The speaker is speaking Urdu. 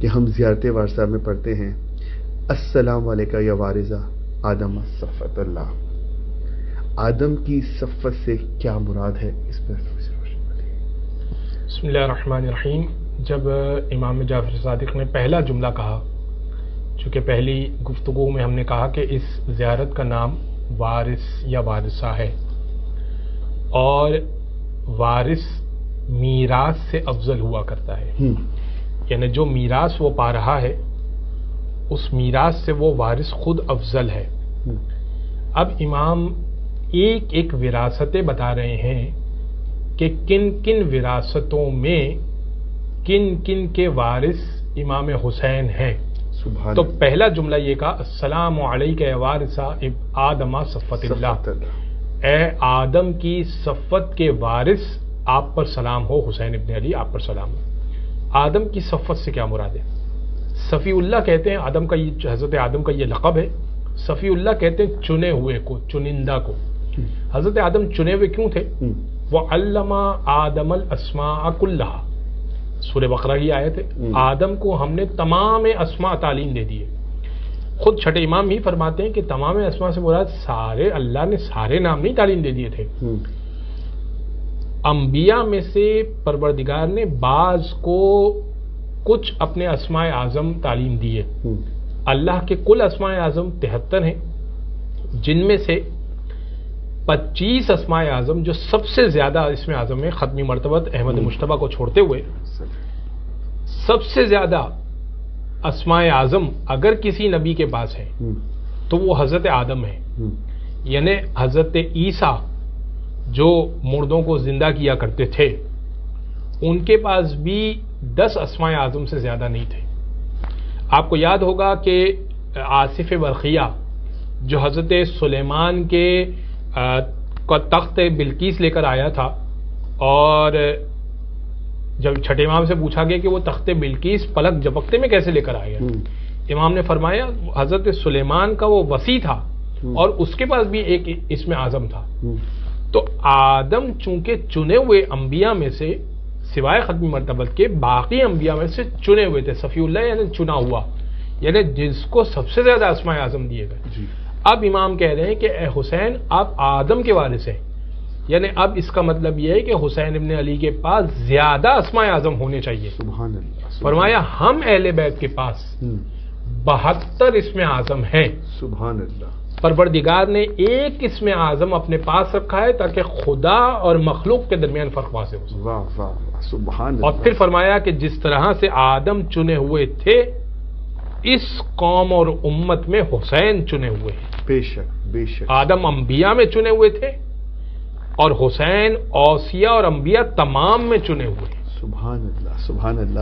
کہ ہم زیارت وارثہ میں پڑھتے ہیں السلام علیکہ یا وارثہ آدم صفت اللہ. آدم کی صفت سے کیا مراد ہے؟ اس پر بسم اللہ الرحمن الرحیم. جب امام جعفر صادق نے پہلا جملہ کہا، چونکہ پہلی گفتگو میں ہم نے کہا کہ اس زیارت کا نام وارث یا وارثہ ہے، اور وارث میراث سے افضل ہوا کرتا ہے. یعنی جو میراث وہ پا رہا ہے اس میراث سے وہ وارث خود افضل ہے. اب امام ایک ایک وراثتیں بتا رہے ہیں کہ کن کن وراثتوں میں کن کن کے وارث امام حسین ہیں. تو پہلا جملہ یہ کہا السلام علیکہ یا وارثہ آدم صفت اللہ، اے آدم کی صفت کے وارث آپ پر سلام ہو، حسین ابن علی آپ پر سلام ہو. آدم کی صفت سے کیا مراد ہے؟ صفی اللہ کہتے ہیں آدم کا، یہ حضرت آدم کا یہ لقب ہے. صفی اللہ کہتے ہیں چنے ہوئے کو، چنندہ کو. حضرت آدم چنے ہوئے کیوں تھے؟ وَعَلَّمَ آدَمَ الْأَسْمَاءَ كُلَّهَا، سورہ بقرہ کی آیت ہے. آدم کو ہم نے تمام اسماء تعلیم دے دیے. خود چھٹے امام ہی فرماتے ہیں کہ تمام اسماء سے مراد سارے، اللہ نے سارے نام نہیں تعلیم دے دیے تھے. انبیاء میں سے پروردگار نے بعض کو کچھ اپنے اسماء اعظم تعلیم دیے. اللہ کے کل اسماء اعظم 73 ہیں، جن میں سے 25 اسماء اعظم جو سب سے زیادہ اسم اعظم ہے، ختمی مرتبت احمد مجتبیٰ کو چھوڑتے ہوئے سب سے زیادہ اسماء اعظم اگر کسی نبی کے پاس ہے تو وہ حضرت آدم ہے. یعنی حضرت عیسیٰ جو مردوں کو زندہ کیا کرتے تھے ان کے پاس بھی 10 اسماء اعظم سے زیادہ نہیں تھے. آپ کو یاد ہوگا کہ آصف برقیہ جو حضرت سلیمان کے تخت بلقیس لے کر آیا تھا، اور جب چھٹے امام سے پوچھا گیا کہ وہ تخت بلقیس پلک جھپکتے میں کیسے لے کر آیا، امام نے فرمایا حضرت سلیمان کا وہ وصی تھا اور اس کے پاس بھی ایک اسم اعظم تھا. تو آدم چونکہ چنے ہوئے انبیاء میں سے سوائے ختمی مرتبت کے باقی انبیاء میں سے چنے ہوئے تھے. صفی اللہ یعنی چنا ہوا، یعنی جس کو سب سے زیادہ اسماء اعظم دیے گئے. اب امام کہہ رہے ہیں کہ اے حسین آپ آدم کے وارث ہیں، یعنی اب اس کا مطلب یہ ہے کہ حسین ابن علی کے پاس زیادہ اسماء اعظم ہونے چاہیے. سبحان اللہ. فرمایا ہم اہل بیت کے پاس 72 اسم اعظم ہیں. سبحان اللہ. پروردگار نے ایک اسم اعظم اپنے پاس رکھا ہے تاکہ خدا اور مخلوق کے درمیان فرق واضح ہو. واہ واہ سبحان اللہ. اور پھر فرمایا کہ جس طرح سے آدم چنے ہوئے تھے اس قوم اور امت میں حسین چنے ہوئے ہیں. بے شک بے شک. آدم انبیاء میں چنے ہوئے تھے اور حسین اوصیاء اور انبیاء تمام میں چنے ہوئے ہیں. سبحان اللہ سبحان اللہ.